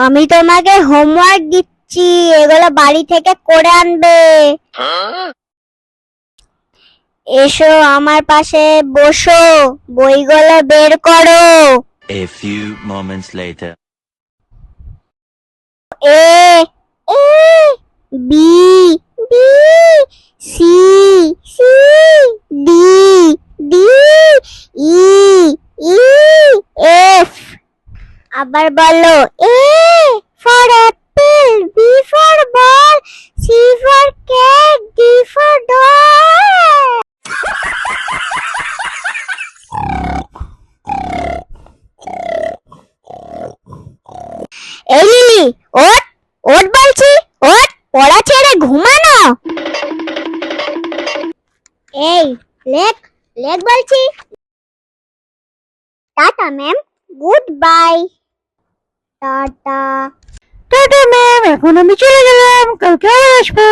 আমি তোমাকে হোমওয়ার্ক দিচ্ছি, এগুলো বাড়ি থেকে করে আনবে। এসো আমার পাশে বসো, বইগুলো বের করো। A few moments later. A A B B C C D D E E F. আবার বলো, A for apple, B for ball, C for cat, D for dog. এই লিলি, ওঠ ওঠ বলছি, ওঠ, পড়া ছেড়ে ঘুমানো। এই লেখ লেখ বলছি। Tata ma'am, good bye. Tata. Tata ma'am, এখন আমি চলে গেলাম, কালকে আবার আসবো।